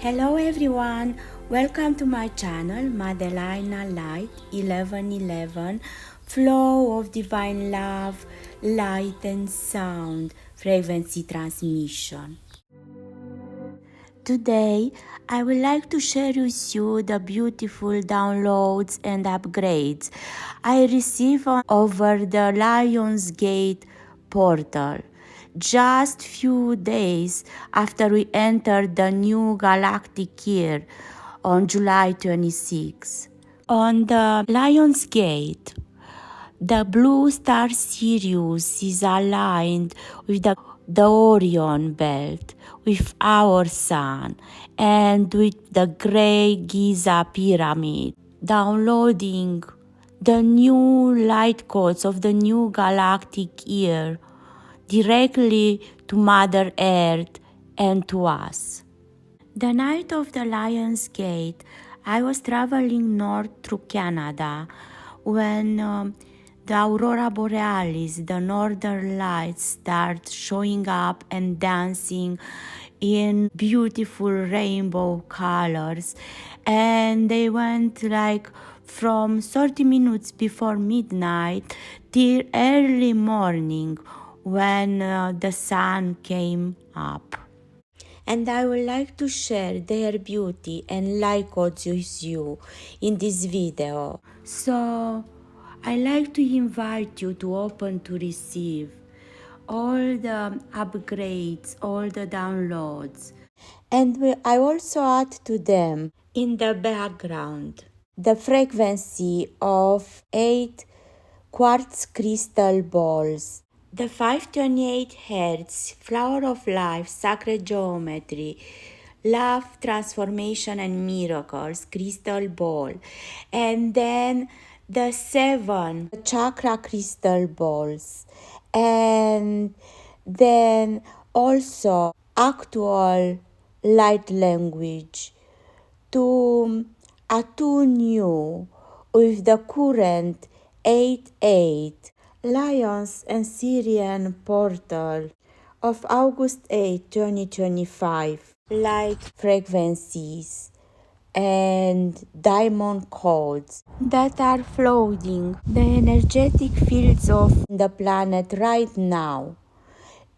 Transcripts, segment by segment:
Hello everyone, welcome to my channel Madeleina Light 1111, flow of divine love, light and sound, frequency transmission. Today, I would like to share with you the beautiful downloads and upgrades I received over the Lionsgate portal. Just few days after we entered the new galactic year on July 26. On the Lionsgate, the blue star Sirius is aligned with the Orion belt, with our sun, and with the Grey Giza pyramid, downloading the new light codes of the new galactic year directly to Mother Earth and to us. The night of the Lion's Gate, I was traveling north through Canada when the Aurora Borealis, the northern lights, start showing up and dancing in beautiful rainbow colors. And they went like from 30 minutes before midnight till early morning when the sun came up. And I would like to share their beauty and light codes with you in this video. So I like to invite you to open to receive all the upgrades, all the downloads. And I also add to them in the background the frequency of 8 quartz crystal balls, the 528 Hz, Flower of Life, Sacred Geometry, Love, Transformation and Miracles, Crystal Ball, and then the 7 Chakra Crystal Balls, and then also actual light language to attune you with the current 8-8 Lions and Sirian portal of August 8, 2025, light frequencies and diamond codes that are flooding the energetic fields of the planet right now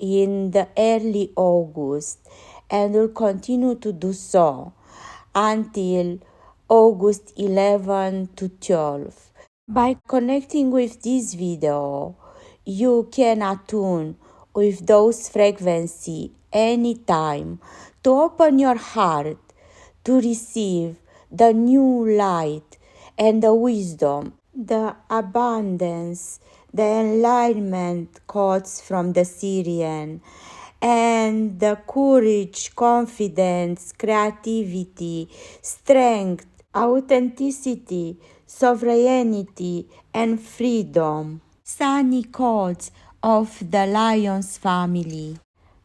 in the early August and will continue to do so until August 11 to 12. By connecting with this video, you can attune with those frequencies anytime to open your heart to receive the new light and the wisdom, the abundance, the enlightenment codes from the Sirian, and the courage, confidence, creativity, strength, authenticity, sovereignty, and freedom. Sunny codes of the Lion's family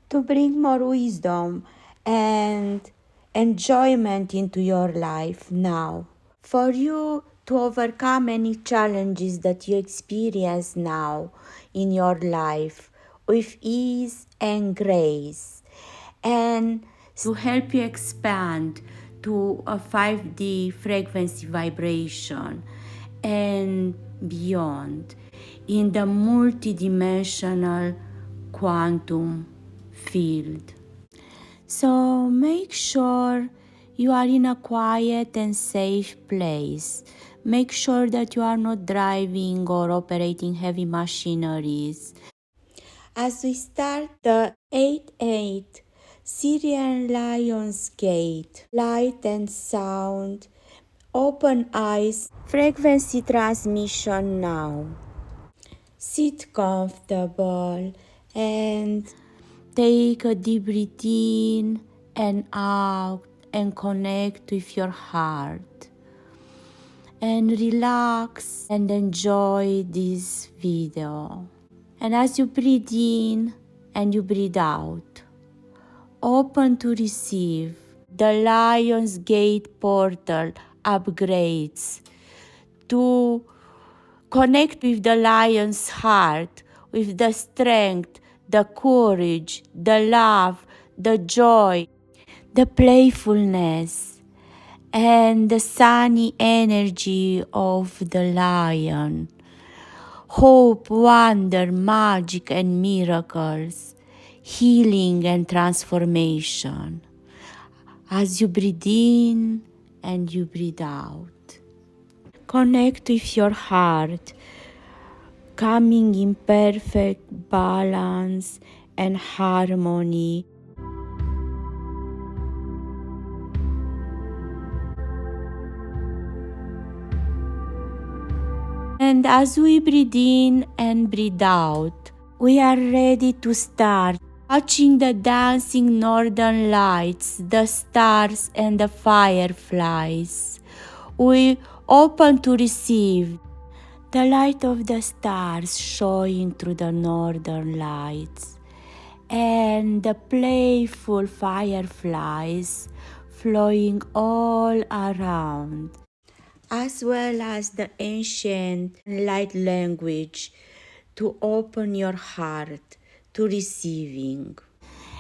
to bring more wisdom and enjoyment into your life now. For you to overcome any challenges that you experience now in your life with ease and grace, and to help you expand to a 5D frequency vibration and beyond in the multidimensional quantum field. So make sure you are in a quiet and safe place. Make sure that you are not driving or operating heavy machineries. As we start the 8-8 Sirian Lion's Gate, light and sound, open eyes, frequency transmission now. Sit comfortable and take a deep breath in and out and connect with your heart. And relax and enjoy this video. And as you breathe in and you breathe out, open to receive the Lion's Gate portal upgrades to connect with the lion's heart, with the strength, the courage, the love, the joy, the playfulness and the sunny energy of the lion. Hope, wonder, magic, and miracles, healing and transformation. As you breathe in and you breathe out, connect with your heart, coming in perfect balance and harmony. And as we breathe in and breathe out, we are ready to start watching the dancing northern lights, the stars and the fireflies. We open to receive the light of the stars showing through the northern lights and the playful fireflies flowing all around, as well as the ancient light language to open your heart to receiving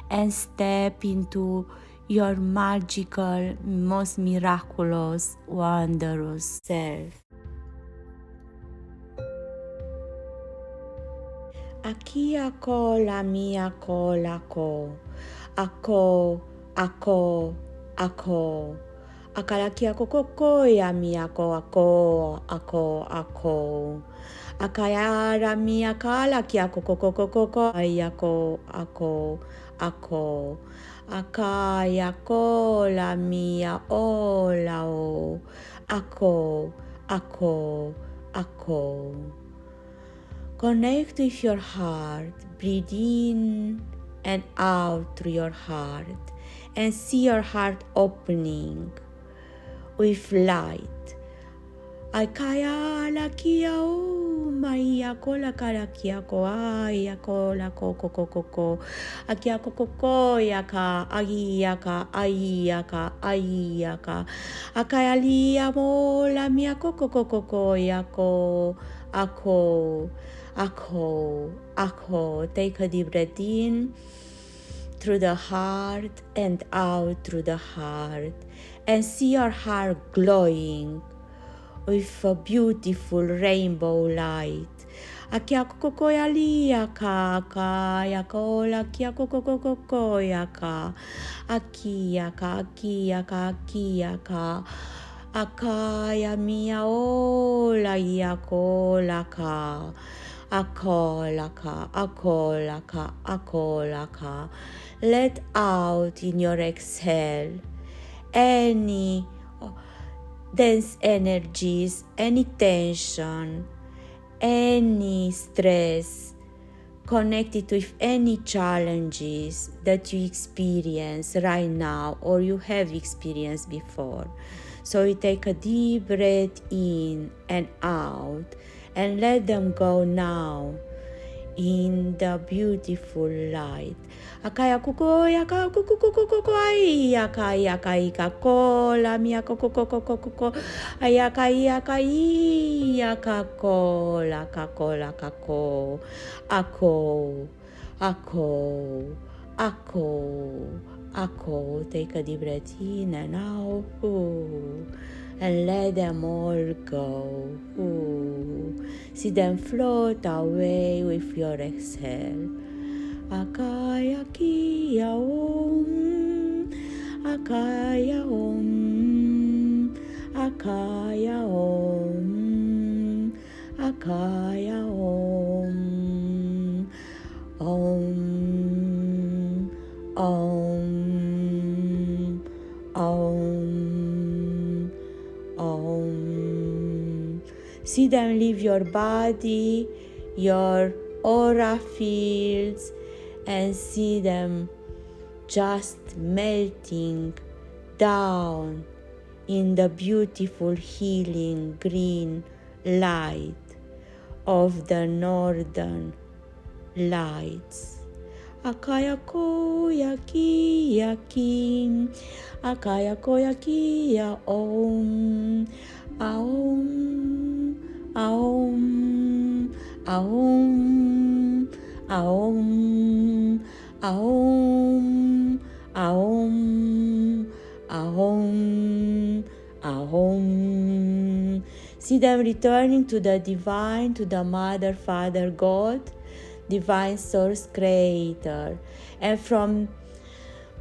and step into your magical, most miraculous, wondrous self. Aquí ako la mia ko la ko. Ako, ako, ako. Akalaki ako koko ya mia ko ako, ako. Akayara mia kala ki ako koko ayako ako, ako. Akaya ko la mia o la o. Ako, ako, ako. Connect with your heart, breathe in and out through your heart, and see your heart opening with light. Akaya la kia o maia ko la kara kia ko ai ko la ko akia ko yaka ai akaya lia mo la mia ko yako ako. Take a deep breath in through the heart and out through the heart, and see your heart glowing with a beautiful rainbow light. Akia koko ya lia ka ya kola kia koko ya ka akia ka akaya mia ola ya kola ka akola ka. Let out in your exhale any dense energies, any tension, any stress connected with any challenges that you experience right now or you have experienced before. So you take a deep breath in and out and let them go now in the beautiful light. Akaya kuko yaka kuko yaka kola mia koko ayaka kola kako ako. Take a deep breath in and out. And let them all go. See them float away with your exhale. Akaya kia om, akaya om, akaya om, akaya om, om, om, om, om. See them leave your body, your aura fields, and see them just melting down in the beautiful healing green light of the northern lights. Akaya ko yaki, akaya ko yaki ya om, aom, aom, aom, aom, aom, aom. See them returning to the divine, to the Mother, Father, God, divine source creator. And from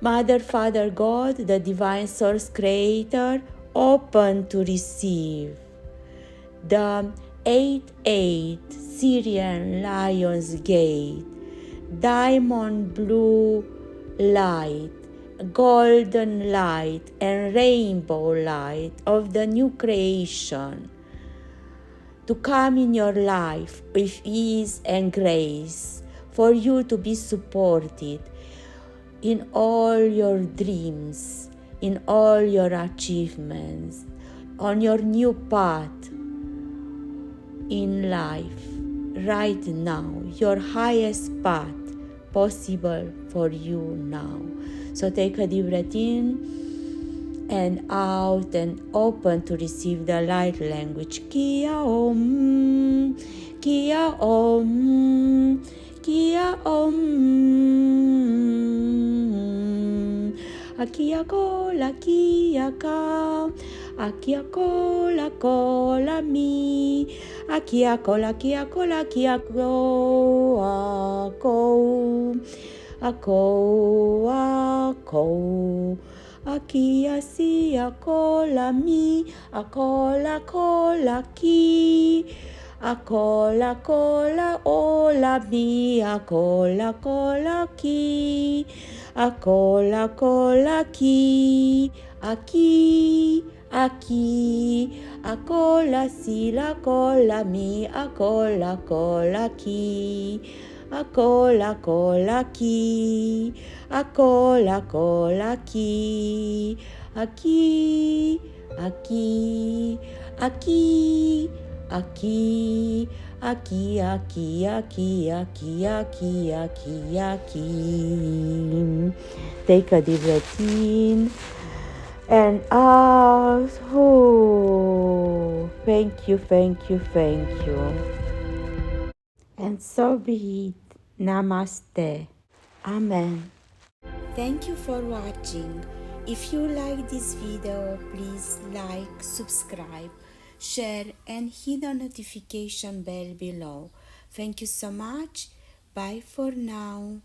Mother, Father, God, the divine source creator, open to receive the 8-8 Syrian Lion's Gate, diamond blue light, golden light, and rainbow light of the new creation to come in your life with ease and grace, for you to be supported in all your dreams, in all your achievements, on your new path in life, right now, your highest path possible for you now. So take a deep breath in and out and open to receive the light language. Kia Om, Kia Om, Kia Om. Akia kola kia ka, akia kola mi, akia kola kia ko, ako, akia sia kola mi, akola ki, akola ola mi, akola ki. Akola ki, aki, akola sila kola mi, akola ki, akola ki, akola ki, aki, aki. Take a deep breath in and out. Oh, thank you. And so be it. Namaste. Amen. Thank you for watching. If you like this video, please like, subscribe, share, and hit the notification bell below. Thank you so much. Bye for now.